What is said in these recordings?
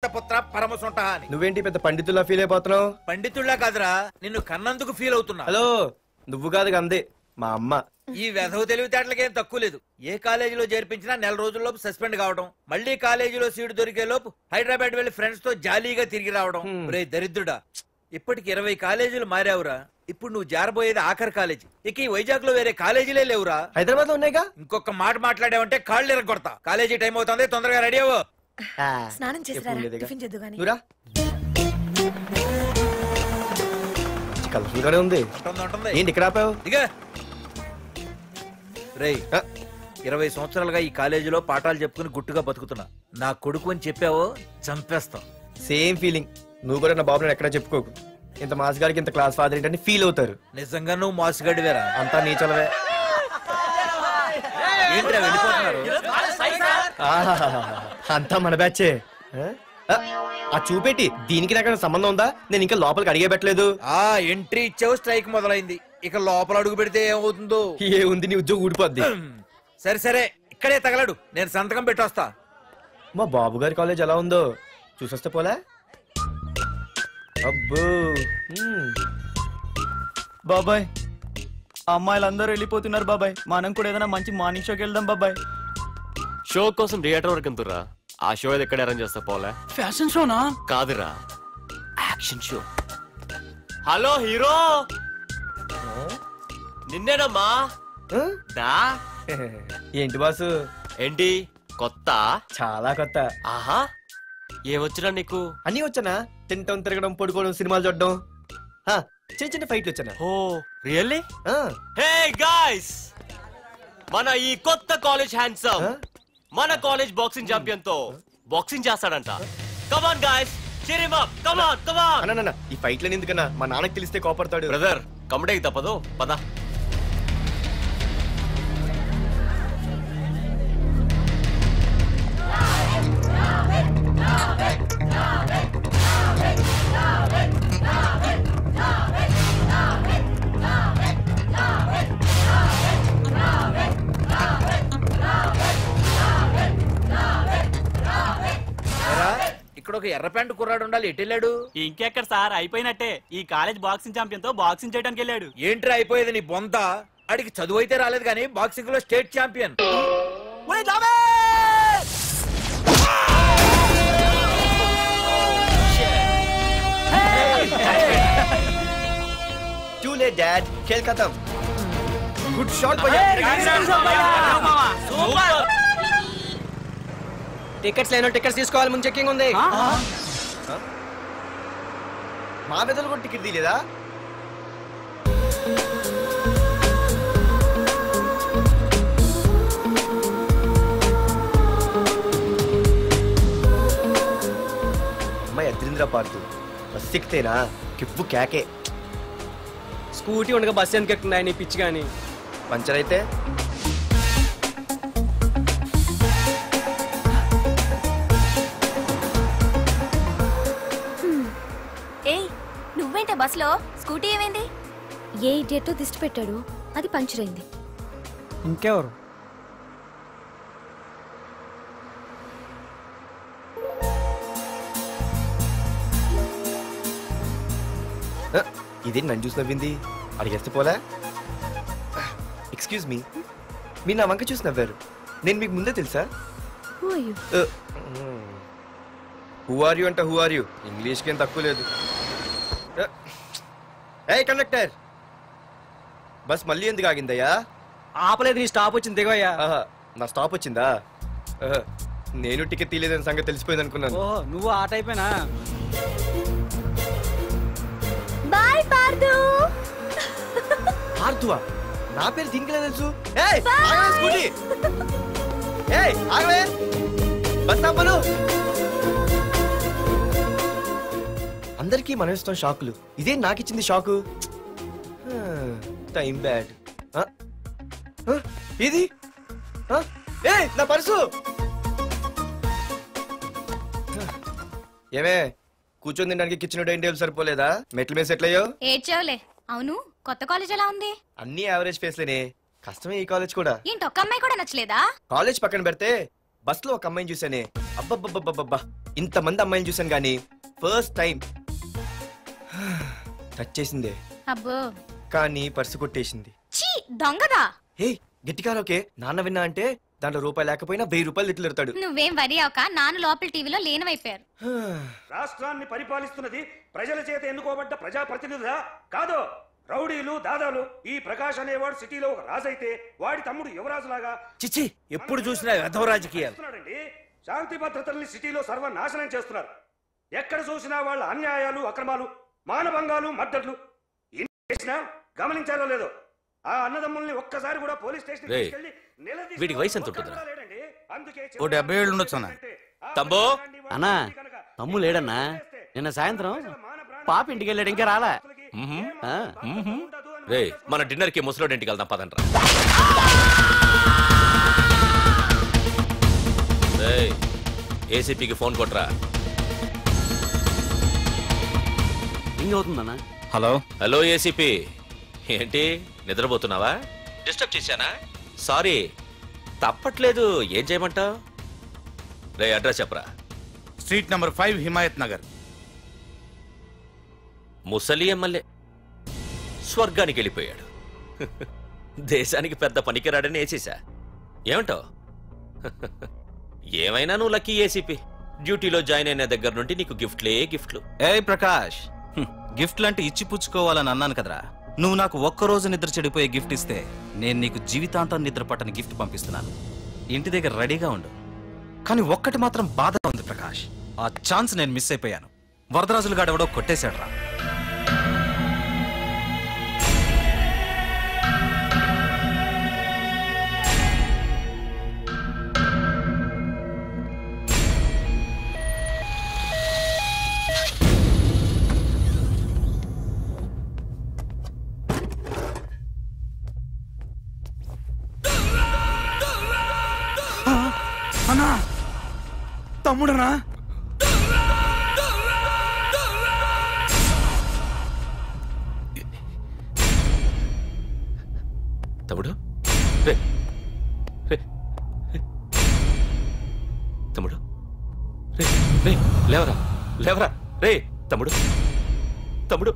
దత్తపుత్ర పరమసుంట అని. నువ్వేంటి పెద్ద పండితుల్లా ఫీల్ అయిపోతున్నావు? పండితుళ్ళ కాదురా, నిన్ను కన్నందుకు ఫీల్ అవుతున్నా. హలో, నువ్వు కాదు అందే మా అమ్మ. ఈ వెధవ తెలివితేటలకేం తక్కువ లేదు. ఏ కాలేజీలో చేర్పించినా నెల రోజుల్లోపు సస్పెండ్ కావడం, మళ్ళీ కాలేజీలో సీటు దొరికే లోపు హైదరాబాద్ వెళ్లి ఫ్రెండ్స్ తో జాలీగా తిరిగి రావడం. రే దరిద్రుడా, ఇప్పటికి 20 కాలేజీలు మారావురా. ఇప్పుడు నువ్వు జారబోయేది ఆఖరి కాలేజీ. ఇక ఈ వైజాగ్ లో వేరే కాలేజీలే లేవురా. హైదరాబాద్ లో ఉన్నాయిగా. ఇంకొక మాట మాట్లాడావంటే కాళ్ళు ఎరగొడతా. కాలేజీ టైం అవుతుంది, తొందరగా రెడీ అవ్వు. స్నానం చేసిరా, టిఫిన్ చేద్దు గాని. కలర్ఫుల్ గానే ఉంది. ఏంటి ఇక్కడ ఆపావు? దిగా. రేయ్, 20 సంవత్సరాలుగా ఈ కాలేజీలో పాఠాలు చెప్పుకుని గుట్టుగా బతుకుతున్నా. నా కొడుకు అని చెప్పావో చంపేస్తాం. Same feeling. నువ్వు కూడా నా బాబు నేను ఎక్కడా చెప్పుకోకు. ఇంత మాస్ గారికి ఇంత క్లాస్ ఫాదర్ ఏంటని ఫీల్ అవుతారు. నిజంగా నువ్వు మాసుగడివేరా? అంతా నీ చలవే. ఏంట్రా వెళ్ళిపోతున్నారు? అంతా మన బ్యాచే. ఆ చూపెట్టి దీనికి నాకు సంబంధం ఉందా? నేను ఇంకా లోపలికి అడిగే పెట్టలేదు. ఎంట్రీ ఇచ్చావు, స్ట్రైక్ మొదలైంది. ఇక లోపల అడుగు పెడితే ఏమవుతుందో. ఏ ఉంది, నీ ఉద్యోగం ఊడిపోద్ది. సరే సరే, ఇక్కడే తగలడు, నేను సంతకం పెట్టొస్తా. మా బాబు గారి కాలేజ్ ఎలా ఉందో చూసొస్తే పోలే. అబ్బో బాబాయ్, అమ్మాయిలందరూ వెళ్ళిపోతున్నారు బాబాయ్. మనం కూడా ఏదైనా మంచి మార్నింగ్ షోకి వెళ్దాం బాబాయ్. షో కోసం థియేటర్ వరకు ఎంతురా? ఆ షో ఏది ఎక్కడ అరేంజ్ చేస్తా పోలే? ఫ్యాషన్ షోనా? కాదురా, యాక్షన్ షో. హలో హీరో, నిన్నేనమ్మా. ఏంటి బాసు? ఏంటి కొత్త? చాలా కొత్త. ఆహా, ఏమొచ్చినా నీకు? అన్నీ వచ్చానా? తింటం, తిరగడం, పడుకోవడం, సినిమాలు చూడడం, చిన్న చిన్న ఫైట్లు వచ్చానా? ఓ రియల్లీ? హే గాయ్స్, మన ఈ కొత్త కాలేజ్ హ్యాండ్సమ్ మన కాలేజ్ బాక్సింగ్ ఛాంపియన్ తో బాక్సింగ్ చేస్తాడంట. Come on guys, cheer him up. Come on, come on. అన్న ఈ ఫైట్లని ఎందుకన్నా? మా నాన్నకి తెలిస్తే కోపడతాడు. బ్రదర్, కమడేకి తప్పదు, పద. ఇక్కడ ఒక ఎర్ర ప్యాంటు కుర్రాడు ఉండాలి, ఎటు వెళ్ళాడు? ఇంకెక్కడ సార్, అయిపోయినట్టే. ఈ కాలేజ్ బాక్సింగ్ ఛాంపియన్ తో బాక్సింగ్ చేయడానికి వెళ్ళాడు. ఏంట్రా అయిపోయేది నీ బొంత? అడిగి చదువు అయితే రాలేదు కానీ బాక్సింగ్ లో state champion. Too late, Dad. खेल खत्म. Good shot, भैया. టికెట్స్ లేనో టికెట్స్ తీసుకోవాలి, ముందు చెక్కింగ్ ఉంది. మా పెద్దలు కూడా టికెట్ తీయలేదా? అమ్మాయి అద్రింద్ర పార్తు బస్ ఎక్కితేనా కిప్పు కేకే. స్కూటీ ఉండగా బస్సు ఎందుకు ఎక్కుతున్నాయి నీ పిచ్చి గాని? పంచర్ అయితే నువ్వేంటే బస్ లో? స్కూటీ ఏమైంది? ఏ ఇడియట్ దిష్టి పెట్టాడు, అది పంచర్ అయింది. ఇంకెవరు? ఇదే నన్ను చూసి నవ్వింది. అడిగేస్తే పోలే. ఎక్స్క్యూజ్ మీ, మీరు నా వంక చూసి నవ్వారు. నేను మీకు ముందే తెలుసా? హూ ఆర్ యూ అంట హూ ఆర్ యూ, ఇంగ్లీష్కి ఏం తక్కువ లేదు. ఏ కండక్టర్, బస్ మళ్ళీ ఎందుకు ఆగిందయ్యా? ఆపలేదు, నీ స్టాప్ వచ్చింది, దిగోయ్యా. నా స్టాప్ వచ్చిందా? నేను టికెట్ తీయలేదని సంగతి తెలిసిపోయింది అనుకున్నాను. ఓహో, నువ్వు ఆ టైపేనా? బాయ్ పార్దు. పార్థువా? నా పేరు దీనికి తెలుసు. ఏయ్ ఆగవే స్కూటీ. ఏయ్ ఆగవే, బస్ ఆపను. అందరికీ మనం ఇస్తాం షాకులు, ఇదే నాకు ఇచ్చింది షాకు. Time bad. ఇది నా పర్సు. ఏమే కూర్చొని తినడానికి కిచెన్ డైనింగ్ టేబుల్ సరిపోలేదా? మెట్ల మీద సెట్ అయ్యో. ఏడ్చావులే. అవును, కొత్త కాలేజ్ ఎలా ఉంది? అన్ని యావరేజ్ ఫేస్లేనే, కష్టమే ఈ కాలేజ్ కూడా. ఏంటి ఒక్క అమ్మాయి కూడా నచ్చలేదా? కాలేజ్ పక్కన పెడితే బస్ లో ఒక అమ్మాయిని చూసానే, అబ్బబ్బబ్బబ్బబ్బా ఇంతమంది అమ్మాయిని చూసాను గానీ ఫస్ట్ టైం టచ్ చేసిందే, అబ్బో కానీ పర్సు కొట్టేసింది. చీ దొంగదా. హే గట్టిగా ఓకే, నాన్న విన్నా అంటే దాంట్లో రూపాయి లేకపోయినా 1000 రూపాయలు తిట్లు. నువ్వేం వరి అవక, నాన్న లోపల టీవీలో లేనవైపోయారు. రాష్ట్రాన్ని పరిపాలిస్తున్నది ప్రజల చేత ఎన్నుకోబడ్డ ప్రజాప్రతినిధులా కాదు, రౌడీలు దాదాలు. ఈ ప్రకాష్ అనేవాడు సిటీలో ఒక రాజైతే వాడి తమ్ముడు యువరాజులాగా చిచ్చి ఎప్పుడు చూసినా వెధవ రాజకీయాలు. శాంతి భద్రతల్ని సిటీలో సర్వనాశనం చేస్తున్నారు. ఎక్కడ చూసినా వాళ్ళ అన్యాయాలు, అక్రమాలు, మానభంగాలు, మద్దతులు. చేసినా గమనించారో లేదో, ఆ అన్నదమ్ముల్ని ఒక్కసారి కూడా పోలీస్ స్టేషన్ వీడికి వయసు ఎంత ఉంటుందిరా? ఓ 70 ఏళ్ళు ఉండొచ్చు అన్న. తమ్ముడు అన్నా తమ్ము లేడన్నా, నిన్న సాయంత్రం పాప ఇంటికి వెళ్ళాడు, ఇంకా రాలా. రే మన డిన్నర్ కి ముసలోడి ఇంటికి వెళ్దాం పదండ్రా. ఏసీపీకి ఫోన్ కొట్రా. ఇంక అవుతుందన్నా. హలో హలో ఏసీపీ, ఏంటి నిద్రపోతున్నావా? డిస్టర్బ్ చేశానా? సారీ, తప్పట్లేదు. ఏం చేయమంటావు? రే అడ్రస్ చెప్పరా. Street number 5 Himayat Nagar. ముసలి ఎమ్మెల్యే స్వర్గానికి వెళ్ళిపోయాడు. దేశానికి పెద్ద పనికిరాడని వేసేసా. ఏమంటావు? ఏమైనా నువ్వు లక్కీ ఏసీపీ. డ్యూటీలో జాయిన్ అయిన దగ్గర నుండి నీకు గిఫ్ట్లే గిఫ్ట్లు. ఏ ప్రకాష్, గిఫ్ట్ లాంటి ఇచ్చి పుచ్చుకోవాలని అన్నాను కదరా. నువ్వు నాకు ఒక్కరోజు నిద్ర చెడిపోయే గిఫ్ట్ ఇస్తే నేను నీకు జీవితాంతం నిద్ర పట్టని గిఫ్ట్ పంపిస్తున్నాను. ఇంటి దగ్గర రెడీగా ఉండు. కానీ ఒక్కటి మాత్రం బాధగా ఉంది ప్రకాష్, ఆ ఛాన్స్ నేను మిస్ అయిపోయాను. వరదరాజులు గాడెవడో కొట్టేశాడు రా. అన్నా తమ్ముడనా? తమ్ముడు రే రే తమ్ముడు రే రే లేవరా లేవరా రే తమ్ముడు తమ్ముడు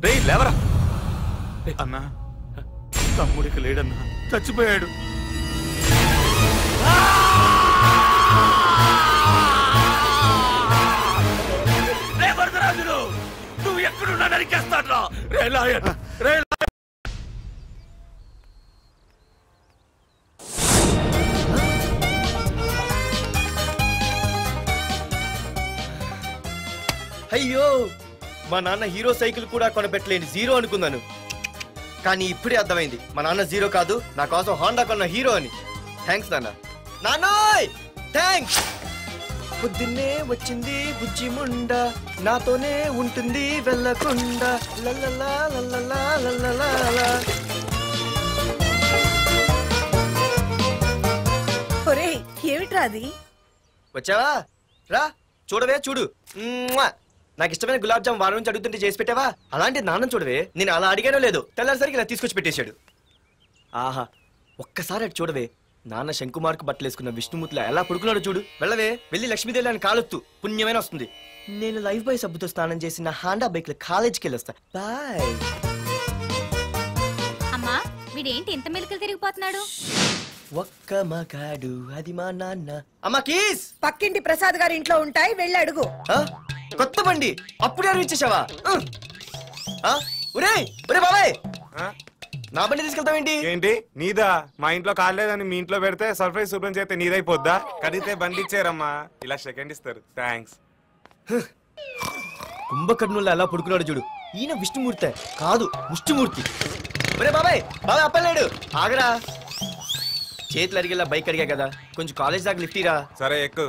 రే లేవరా. అన్నా తమ్ముడికి లేడన్నా, చచ్చిపోయాడు. నువ్వు ఎక్కడున్నా నరికేస్తాడ్రా. రే లాయర్, రే అయ్యో, మా నాన్న హీరో సైకిల్ కూడా కొనబెట్టలేని జీరో అనుకున్నాను. కానీ ఇప్పుడే అర్థమైంది, మా నాన్న జీరో కాదు, నా కోసం హోండా కొన్న హీరో అని. థ్యాంక్స్ నాన్న. నాన్నోయ్ థ్యాంక్స్. పొద్దున్నే వచ్చింది బుజ్జి ముండ, నాతోనే ఉంటుంది వెళ్ళకుండా. లల్లలా లల్లలా లల్లలా. ఒరేయ్ ఏమిట్రా అది? వచ్చావా? రా చూడవే, చూడు. నాకు ఇష్టమైన గులాబ్ జామ్ వారం నుంచి అడుగుతుంటే చేసి పెట్టావా? అలాంటి నాన్న చూడవే, నేను అలా అడిగానో లేదో తెల్లారిసరికి ఇలా తీసుకొచ్చి పెట్టేశాడు. ఆహా, ఒక్కసారి అటు చూడవే, నాన్న శంకుమార్కు బట్టలేసుకున్న విష్ణుమూర్తిలా ఎలా పడుకున్నాడు చూడు. వెళ్ళవే, వెళ్ళి లక్ష్మీదేవి అని కాలొత్తు, పుణ్యమైన వస్తుంది. నేను లైఫ్ బాయ్ సబ్బుతో స్నానం చేసిన హాండా బైక్ లో కాలేజీకి వెళ్ళొస్తా. బాయ్. అమ్మా వీడేంటి ఇంత మెలికలు తిరిగిపోతున్నాడు? ఒక్క మగాడు అది మా నాన్న. అమ్మా కీస్ పక్కింటి ప్రసాద్ గారి ఇంట్లో ఉంటాయి, వెళ్ళి అడుగు. కొత్త బండి అప్పుడే అరివిచ్చేసావా? ఒరే ఒరే బాబాయ్, నా బండి తీసుకెళ్తావేంటి? ఏంటి నీదా? మా ఇంట్లో కాలేదని మీ ఇంట్లో పెడితే సర్ప్రైజ్ శుభ్రం చేస్తే నీదైపోద్దా? కడిగితే బండి ఇచ్చారమ్మా, ఇలా సెకండ్ ఇస్తారు. థ్యాంక్స్. కుంభకర్ణుల్లో ఎలా పడుకున్నాడు చూడు. ఈయన విష్ణుమూర్తి కాదు, ముష్టిమూర్తి. ఒరే బాబాయ్, బాబాయ్ అప్పలేడు, ఆగరా. చేతులు అడిగేలా బైక్ అడిగా కదా, కొంచెం కాలేజ్ దాకా లిఫ్ట్ ఇరా. సరే ఎక్కు.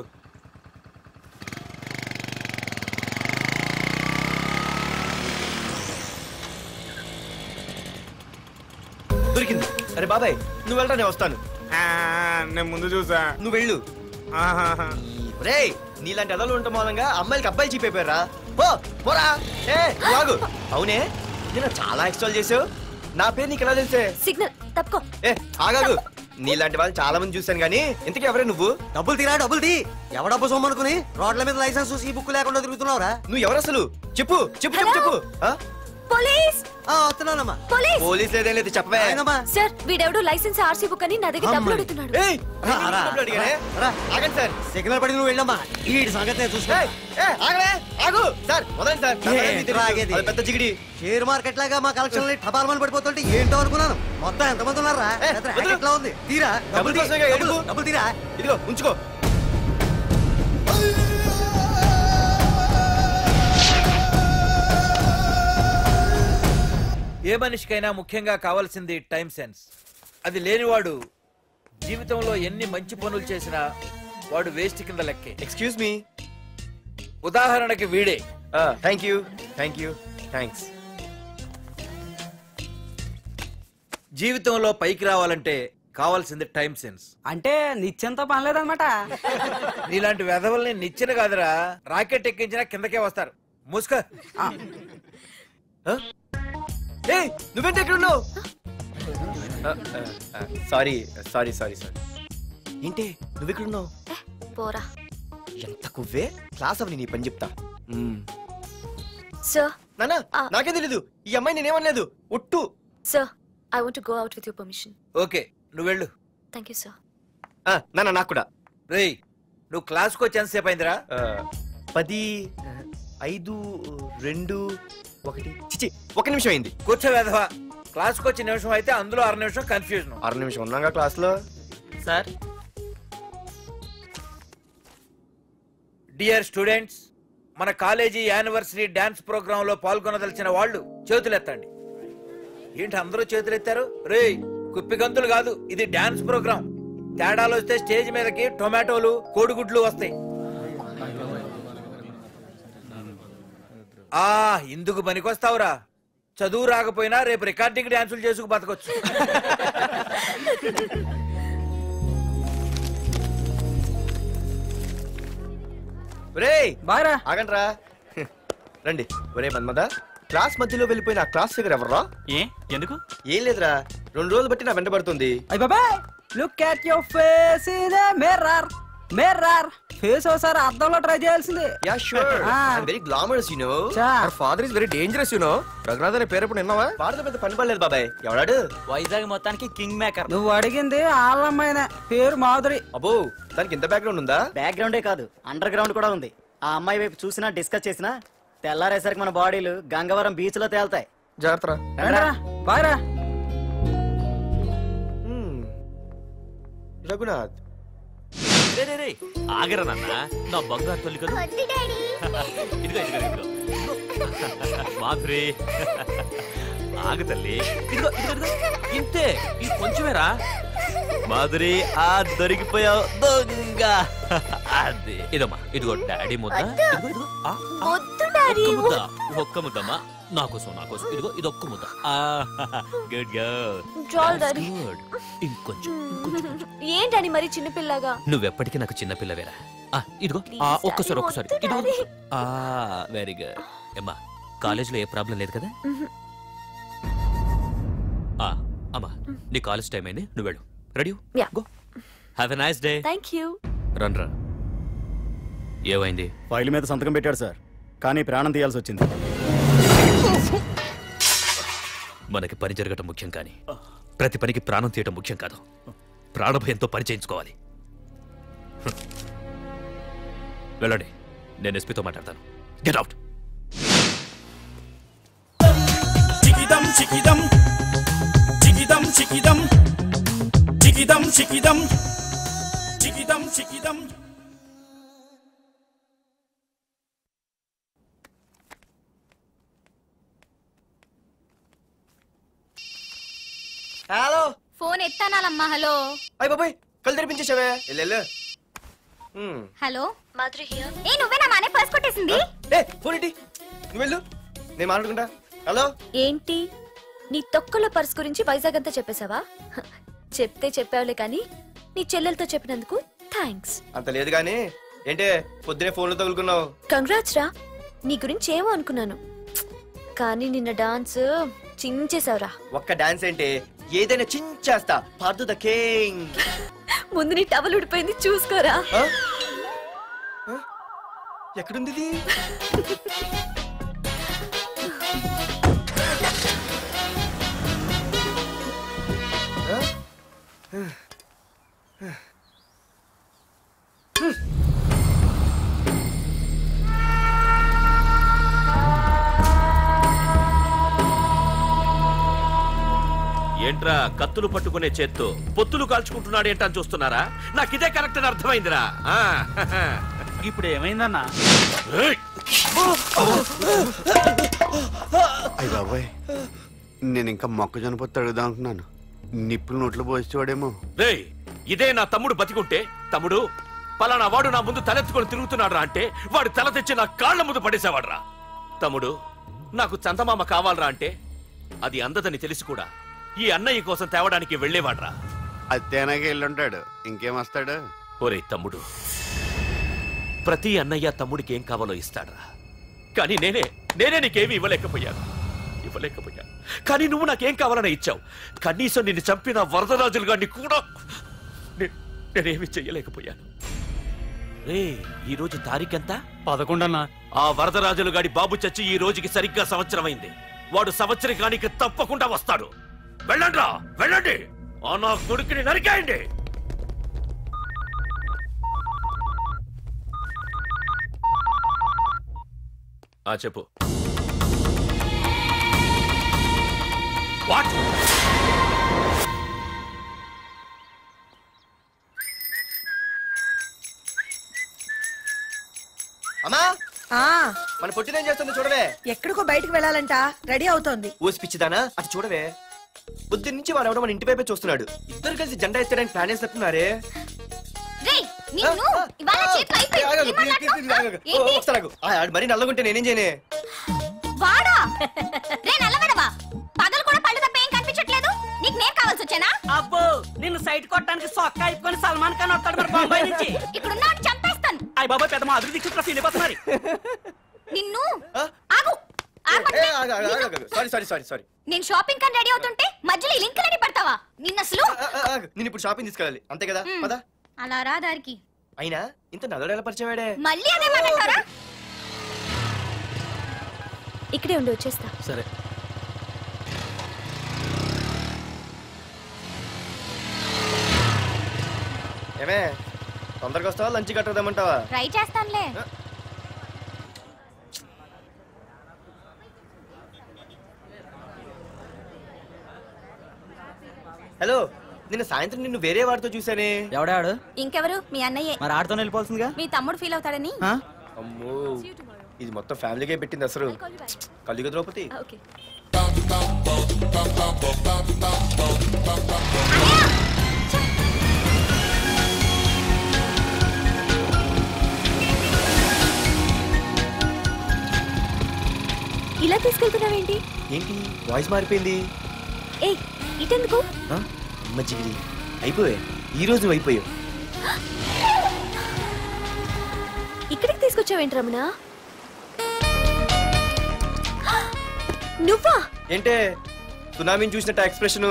దొరికింది. అరే బాబాయ్ నువ్వు వెళ్ళరా, నేను వస్తాను. నేను ముందు చూసా, నువ్వు వెళ్ళు. రే నీలాంటి అదలు ఉండటం మూలంగా అమ్మాయిలకి అబ్బాయిలు చీపైపోయారా? పోరా. ఏ ఆగు. అవునే, నేను చాలా ఎక్స్ట్రాల్ చేసావు. నా పేరు నీకు ఎలా తెలిసే? సిగ్నల్ తప్పుకో. ఏ ఆగాగు, నీలాంటి వాళ్ళు చాలా మంది చూశాను గానీ ఇంతకీ ఎవరే నువ్వు? డబ్బులు తీరా డబ్బులు తీ ఎవడబ్బు సొమ్మనుకుని రోడ్ల మీద లైసెన్స్ చూసి బుక్ లేకుండా తిరుగుతున్నావురా? నువ్వు ఎవరు అసలు? చెప్పు చెప్పు చెప్పు చెప్పు. పోలీస్ వస్తున్నానమ్మా. పోలీస్ లేదేం లేదు చెప్పవే. సార్ వీడెవడో లైసెన్స్ ఆర్సీ బుక్ అని నా దగ్గర డబ్బులు అడుగుతున్నాడు. ఆగండి సార్. సిగ్నల్ పడి నువ్వు వెళ్ళమ్మా. ఈ సంగతి నేను చూసుకో. ఆగు సార్, వదండి సార్. పెద్ద జిగిడి షేర్ మార్కెట్ లాగా మా కలెక్షన్ టపాల్మని పడిపోతుంటే ఏంటో అనుకున్నాను. మొత్తం ఎంతమంది ఉన్నారా? ఎట్లా ఉంది? తీరా డబ్బులు తీరా. ఇదిగో ఉంచుకో. ఏ మనిషికైనా ముఖ్యంగా కావాల్సింది టైం సెన్స్. అది లేనివాడు జీవితంలో ఎన్ని మంచి పనులు చేసినా వాడు వేస్ట్ కింద లెక్కే. Excuse me. ఉదాహరణకి వీడే. Thank you thanks. జీవితంలో పైకి రావాలంటే కావాల్సింది టైం సెన్స్. అంటే నిత్యంతో పనిలేదన్నమాట. నీలాంటి వెధవల్ని నిచ్చిన కాదురా, రాకెట్ ఎక్కించినా కిందకే వస్తారు. ముసుక. నువ్వేంటి ఎక్కడ ఉన్నావు? Sorry sorry sorry sorry. ఏంటి నువ్వు ఎక్కడ ఉన్నావు? పోరా. ఎంత కువ్వే. క్లాస్ అవని నీ పని చెప్తా. సార్ నానా నాకే తెలీదు. ఈ అమ్మాయి నేనేమనలేదు. ఒట్టు. Sir I want to go out with your permission. Okay నువ్వు వెళ్ళు. Thank you sir. నానా నాకు కూడా. రేయ్ నువ్వు క్లాస్కి వచ్చి ఎంతసేపు అయిందిరా? 10, 5, 2, 1 చిచి 1 నిమిషం అయింది. కూర్చో వెధవా. క్లాస్కి వచ్చి నిమిషం అయితే అందులో 6 నిమిషం కన్ఫ్యూజన్. 6 నిమిషం ఉన్నాగా క్లాస్ లో. సార్ డియర్ స్టూడెంట్స్, మన కాలేజీ యానివర్సరీ డాన్స్ ప్రోగ్రామ్ లో పాల్గొనదలిచిన వాళ్ళు చేతులెత్తండి. ఏంటి అందరూ చేతులెత్తారు? రేయ్ కుప్పి గంతులు కాదు, ఇది డాన్స్ ప్రోగ్రామ్. తేడాలు వస్తే స్టేజ్ మీదకి టొమాటోలు కోడిగుడ్లు వస్తాయి. ఇందుకు పనికొస్తావురా. చదువు రాకపోయినా రేపు రికార్డింగ్ డాన్సులు చేసుకు బతకొచ్చు. ఆగండి రా. రండి. ఒరే మన్మద, క్లాస్ మధ్యలో వెళ్ళిపోయిన ఆ క్లాస్ ఫిగర్ ఎవర్రా? ఎందుకు? ఏం లేదురా, 2 రోజులు బట్టి నా వెంట పడుతుంది. Look at your face in the mirror. Mirror face ఒకసారి అద్దంలో ట్రై చేయాల్సింది. Yeah sure. I am very glamorous you know. Our father is very dangerous you know. Raghunath అనే పేరు ఎప్పుడు విన్నావా? వాడితో పెద్ద పని పడలేదు బాబాయ్. ఎవడాడు? వైజాగ్ మొత్తానికి కింగ్ మేకర్. నువ్వు అడిగింది ఆళ్ళమ్మాయినే. పేరు మాధురి. అబ్బో, దానికి ఇంత బ్యాక్గ్రౌండ్ ఉందా? బ్యాక్గ్రౌండే కాదు, అండర్ గ్రౌండ్ కూడా ఉంది. ఆ అమ్మాయి వైపు చూసినా డిస్కస్ చేసినా తెల్లారేసరికి మన బాడీలు గంగవరం బీచ్ లో తేల్తాయి. జాగ్రత్త. బాయ్రా. రఘునాథ్ ఆగరా నాన్న, నా బంగారు తల్లి కదా. ఇదిగో ఇదిగో ఇదిగో మాధురి, ఆగు తల్లి. ఇదిగో ఇదిగో ఇదిగో ఇంతే, ఇది కొంచెమేరా. మాధురి దొరికిపోయావు దొంగ. అది ఇదమ్మా, ఇదిగో డాడీ ముద్ద. ఇదిగో ఇదిగో ఒక్క ముద్దమ్మా, నా కోసం ఇదిగో ఇది ఒక్క ముద్ద. Good girl. ఇంకొంచెం. ఏంటని మరి చిన్నపిల్లగా? నువ్వెప్పటికీ నాకు చిన్నపిల్లవేరా. ఇదిగో ఒక్కసారి ఇదిగో. Very good. అమ్మా కాలేజీలో ఏ ప్రాబ్లం లేదు కదా? అమ్మా నీ కాలేజ్ టైం అయింది, నువ్వు వెళ్ళు. Ready? Go. Have a nice day. Thank you. రా. ఏమైంది? ఫైల్ మీద సంతకం పెట్టాడు సార్, కానీ ప్రాణం తీయాల్సి వచ్చింది. మనకి పని జరగటం ముఖ్యం, కానీ ప్రతి పనికి ప్రాణం తీయటం ముఖ్యం కాదు. ప్రాణభయంతో పని చేయించుకోవాలి. వెళ్ళండి, నేను ఎస్పీతో మాట్లాడతాను. Get out. చికిదం చికిదం చికిదం చికిదం చికిదం చికిదం చికిదం చికిదం. హలో. ఫోన్ ఎత్తానాలమ్మా. హలో. అయ్య బాబాయ్, కళ్ళు తెరిపించేసావే. Hello Madhuri here. ఏ నువ్వేనా మానే పర్స్ కొట్టేసింది? ఫోన్ ఏంటి? నువ్వు వెళ్ళు, నేను మాట్లాడుకుంటా. హలో. ఏంటి నీ తొక్కల పర్స్ గురించి వైజాగ్ అంతా చెప్పేశావా? చెప్తే చెప్పావులే కానీ నీ చెల్లెలతో చెప్పినందుకు థ్యాంక్స్. అంత లేదు కానీ ఏంటే పొద్దునే ఫోన్లో తగులుకున్నావు? కంగ్రాట్స్ రా. నీ గురించి ఏమో అనుకున్నాను, కానీ నిన్న డాన్స్ చించేశావురా. ఒక్క డాన్స్ ఏంటి, ఏదైనా చించేస్తా. Pardhu the king. ముందు నీ టవల్ ఉడిపోయింది చూసుకోరా. ఎక్కడుంది ఇది? ఏంట్రా కత్తులు పట్టుకునే చేత్తో పొత్తులు కాల్చుకుంటున్నాడు ఏంటని చూస్తున్నారా? నాకు ఇదే కరెక్ట్ అని అర్థమైందిరా. ఇప్పుడు ఏమైందన్నా? అయ్య బాబాయ్, నేను ఇంకా మొక్కజొన్న పొత్తు అడుగుదాం అనుకున్నాను. నిప్పులు నోట్లు పోసేవాడేమో. రేయ్, ఇదే నా తమ్ముడు బతికుంటే, తమ్ముడు పలానా వాడు నా ముందు తలెత్తుకొని తిరుగుతున్నాడురా అంటే వాడు తల తెచ్చి నా కాళ్ల ముందు పడేసేవాడ్రా. తమ్ముడు నాకు చందమామ కావాలరా అంటే అది అందదని తెలిసి కూడా ఈ అన్నయ్య కోసం తేవడానికి వెళ్లేవాడ్రా. అత్తేనాకి వెళ్ళుంటాడు, ఇంకేమొస్తాడు? ఒరే తమ్ముడు, ప్రతి అన్నయ్య తమ్ముడికి ఏం కావాలో ఇస్తాడ్రా. కానీ నేనే నీకేమీ ఇవ్వలేకపోయాను. కానీ నువ్వు నాకేం కావాలని ఇచ్చావు. కనీసం నిన్ను చంపిన వరదరాజులు గారిని కూడా నేనేమి చెయ్యలేకపోయాను. రే, ఈ రోజు తారీఖెంత? 11 అన్నా. ఆ వరదరాజులు గాడి బాబు చచ్చి ఈ రోజుకి సరిగ్గా సంవత్సరం అయింది. వాడు సంవత్సరానికి తప్పకుండా వస్తాడు. వెళ్ళండి, వెళ్ళండి, ఆ నా కొడుకుని నరికేయండి. చెప్పు. వాట్? అమ్మా, మన పొట్టినేం చేస్తుంది చూడవే. ఎక్కడికో బయటకు వెళ్ళాలంట, రెడీ అవుతోంది. ఊసి పిచ్చిదానా, అటు చూడవే. బుద్ధి నుంచి వాడు ఎవడో మన ఇంటి వైపే చూస్తున్నాడు. ఇద్దరు కలిసి జెండా ఎత్తడానికి ప్లాన్ వేస్తున్నట్టున్నారే. మరి నల్లగుంటే నేనేం చేయనే? వాడా రే నల్లవడవా, పగలు కూడా పళ్ళు తప్ప ఏం కనిపించట్లేదు. నీకు నేను కావాల్సి వచ్చానా? అబ్బో, నిన్ను సైట్ కొట్టడానికి సొక్క అయిపోయి సల్మాన్ ఖాన్ వస్తాడు మరి బొంబాయి నుంచి. ఇక్కడ ఉన్నాడు చంపేస్తాను. అయ్య బాబాయ్, పెద్ద మా అభివృద్ధి దీక్షితులు ఫీల్ అయిపోతున్నారు. నిన్ను ఆగు. సారీ. నేను షాపింగ్ కని రెడీ అవుతుంటే మధ్యలో ఈ లింక్ రెడీ పడతావా? నిన్న అసలు నేను ఇప్పుడు షాపింగ్ తీసుకెళ్ళాలి, అంతే కదా? పదా. అలా రా దారికి. అయినా ఇంత నల్లడు ఎలా పరిచయం వాడే? మళ్ళీ అదే మాట్లాడతారా? ఇక్కడే ఉండి వచ్చేస్తా. సరే. ఏమే, తొందరగా వస్తావా? లంచ్ కట్టదామంటావా? ట్రై చేస్తానులే. హలో, నిన్న సాయంత్రం నిన్ను వేరే వాడితో చూసానే. ఎవడాడు? ఇంకెవరు? మీ అన్నయ్యే. మరి ఆడుతో వెళ్ళిపోవాల్సిందిగా. మీ తమ్ముడు ఫీల్ అవుతాడని. అమ్మో, ఇది మొత్తం ఫ్యామిలీకే పెట్టింది అసలు. కలియుగ ద్రౌపది. ఇలా తీసుకెళ్తున్నావేంటి? ఏంటి వాయిస్ మారిపోయింది? ఏ ఇటెందుకు? అమ్మ జిగిరి, అయిపోయా. ఈ రోజు నువ్వు అయిపోయావు. ఇక్కడికి తీసుకొచ్చావేంటి రమణ? నువ్వా? ఏంటే సునామీని చూసినట్టు ఎక్స్ప్రెషన్?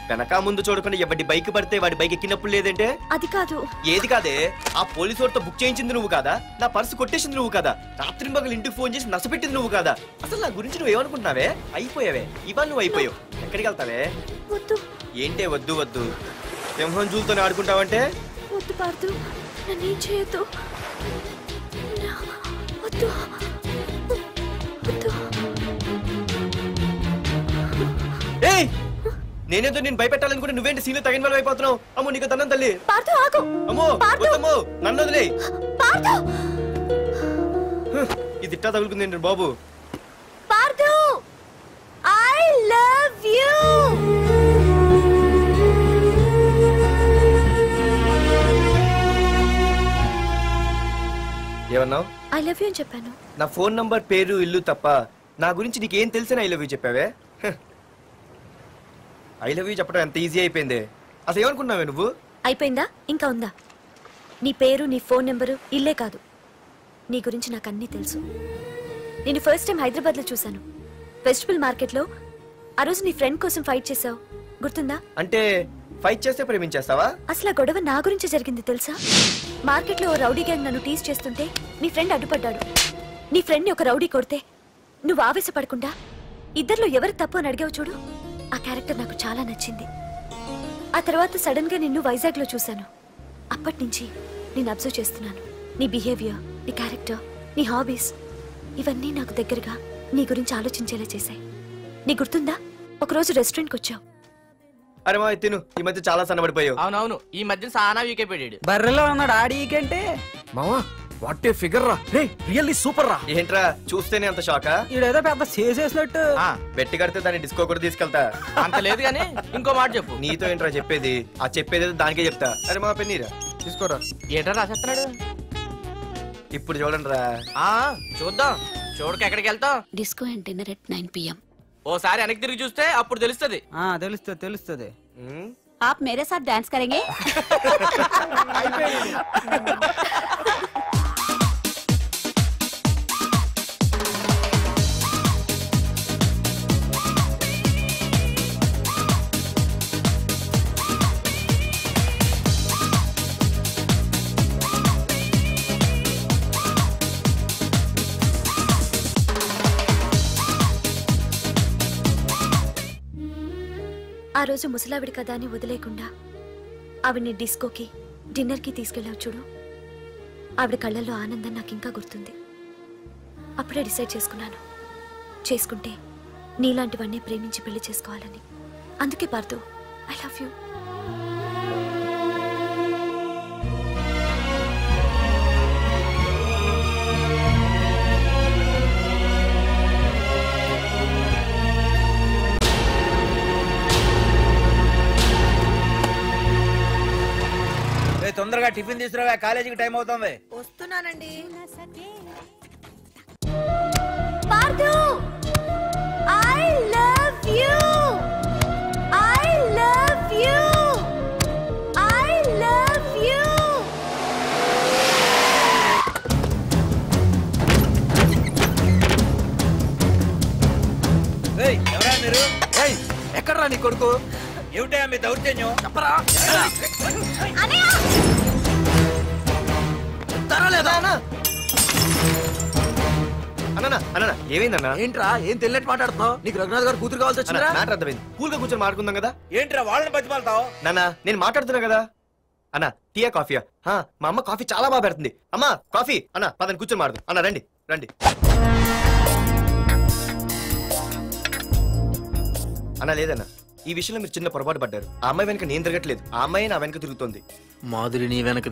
వెనక ముందు చూడకుండా ఎవడి బైక్ పడితే వాడి బైక్ ఎక్కినప్పుడు లేదంటే? అది కాదు. ఏది కాదే? ఆ పోలీసు వాడితో బుక్ చేయించింది నువ్వు కాదా? నా పర్సు కొట్టేసింది నువ్వు కాదా? రాత్రి మగలు ఇంటికి ఫోన్ చేసి నసపెట్టింది నువ్వు కాదా? అసలు నా గురించి నువ్వు ఏమనుకుంటున్నావే? అయిపోయావే, ఇవాళ నువ్వు అయిపోయావు. ఎక్కడికి వెళ్తావే? ఏంటే వద్దు వద్దు, సింహం జూలతో ఆడుకుంటావంటే? వద్దు పార్దు, నన్నేం చేయొద్దు. వద్దు వద్దు. ఏయ్, నేనేదో నేను భయపెట్టాలనుకుంటే నువ్వేంటి సీన్లో తగిన వాళ్ళు అయిపోతున్నావు? అమ్మో, నీకు దండం తల్లి. అమ్మో వద్దమ్మో, నన్ను వదిలే. ఇది ఇట్టా తగులుకుంది బాబు. Pardhu, I love you. ఏమన్నావు? ఐ లవ్ యూ అని చెప్పాను. నా ఫోన్ నంబర్, పేరు, ఇల్లు తప్ప నా గురించి నీకేం తెలిసిన ఐ లవ్ యూ చెప్పావే? ఐ లవ్ యూ చెప్పడం ఎంత ఈజీ అయిపోయింది. అసలు ఏమనుకున్నావే నువ్వు? అయిపోయిందా? ఇంకా ఉందా? నీ పేరు, నీ ఫోన్ నెంబరు, ఇల్లే కాదు, నీ గురించి నాకు అన్నీ తెలుసు. నేను ఫస్ట్ టైం హైదరాబాద్లో చూశాను, వెజిటబుల్ మార్కెట్లో. ఆ రోజు నీ ఫ్రెండ్ కోసం ఫైట్ చేసావు, గుర్తుందా? అంటే ఫైట్ చేస్తే ప్రేమించేస్తావా? అసలు ఆ గొడవ నా గురించి జరిగింది తెలుసా? మార్కెట్ లో ఓ రౌడీ గ్యాంగ్ నన్ను టీజ్ చేస్తుంటే నీ ఫ్రెండ్ అడ్డుపడ్డాడు. నీ ఫ్రెండ్ ని ఒక రౌడీ కొడితే నువ్వు ఆవేశపడకుండా ఇద్దర్లో ఎవరు తప్పు అని అడిగావు చూడు, ఆ క్యారెక్టర్ నాకు చాలా నచ్చింది. ఆ తర్వాత సడన్ గా నిన్ను వైజాగ్ లో చూశాను. అప్పటి నుంచి నేను అబ్జర్వ్ చేస్తున్నాను. నీ బిహేవియర్, నీ క్యారెక్టర్, నీ హాబీస్ ఇవన్నీ నాకు దగ్గరగా నీ గురించి ఆలోచించేలా చేశాయి. నీ గుర్తుందా ఒకరోజు రెస్టారెంట్కి వచ్చావు? అరే మా తిను, ఈ మధ్య చాలా సన్నబడిపోయావు. అవునవును, ఈ మధ్య సానా వీకే పెట్టాడు. బర్రెలో ఉన్నాడు ఆడీకంటే. మావా వాట్ ఏ ఫిగర్ రా, రే రియల్లీ సూపర్ రా. ఏంట్రా చూస్తేనే అంత షాకా? ఈడేదో పెద్ద చేసేసినట్టు. బెట్టి కడితే దాన్ని డిస్కో కూడా తీసుకెళ్తా. అంత లేదు గానీ ఇంకో మాట చెప్పు. నీతో ఏంట్రా చెప్పేది? ఆ చెప్పేది దానికే చెప్తా. అరే మా పెన్నీరా తీసుకోరా. ఏటా రాసేస్తున్నాడు? ఇప్పుడు చూడండి రా. చూద్దాం. చూడక ఎక్కడికి వెళ్తాం? Disco and dinner at 9 PM. ఓసారి వెనక్కి తిరిగి చూస్తే అప్పుడు తెలుస్తుంది. తెలుస్తుంది. आप मेरे साथ डांस करेंगे? ఆ రోజు ముసలావిడి కదా అని వదిలేకుండా ఆవిడ్ని డిస్కోకి డిన్నర్కి తీసుకెళ్ళావు చూడు, ఆవిడ కళ్ళల్లో ఆనందం నాకు ఇంకా గుర్తుంది. అప్పుడే డిసైడ్ చేసుకుంటే నీలాంటివన్నీ ప్రేమించి పెళ్లి చేసుకోవాలని. అందుకే పార్థు, ఐ లవ్ యూ. తొందరగా టిఫిన్ తీసుకురా, కాలేజీకి టైం అవుతుంది. వస్తున్నానండి. Partha, I love you, I love you, I love you. ఎవరా మీరు? ఎక్కడ్రా నీ కొడుకు? ఏమిటా మీ దౌర్జన్యం? చెప్పరా. అన్న ఏమైందన్నా? ఏంట్రా ఏం తెలియట్ మాట్లాడుతున్నావు? నీకు రఘునాథ్ గారు కూతురు కావాల్సి వచ్చిందా? మ్యాటర్ అర్థమైంది. కూల్ గా కూర్చొని మాట్లాడుకుందాం కదా. ఏంట్రా వాళ్ళని బతిమాలతావు? నాన్న నేను మాట్లాడుతున్నా కదా. అన్న టీయా కాఫీయా? మా అమ్మ కాఫీ చాలా బాగా పెడుతుంది. అమ్మా కాఫీ. అన్న పదని కూర్చొని మాట్లాడు. అన్న రండి రండి. అన్న లేదన్న, ఈ విషయంలో మీరు చిన్న పొరపాటు పడ్డారు. ఆ అమ్మాయి వెనక నేను తిరగట్లేదు, ఆ అమ్మాయి నా వెనక తిరుగుతోంది. మాధురి నీ వెనక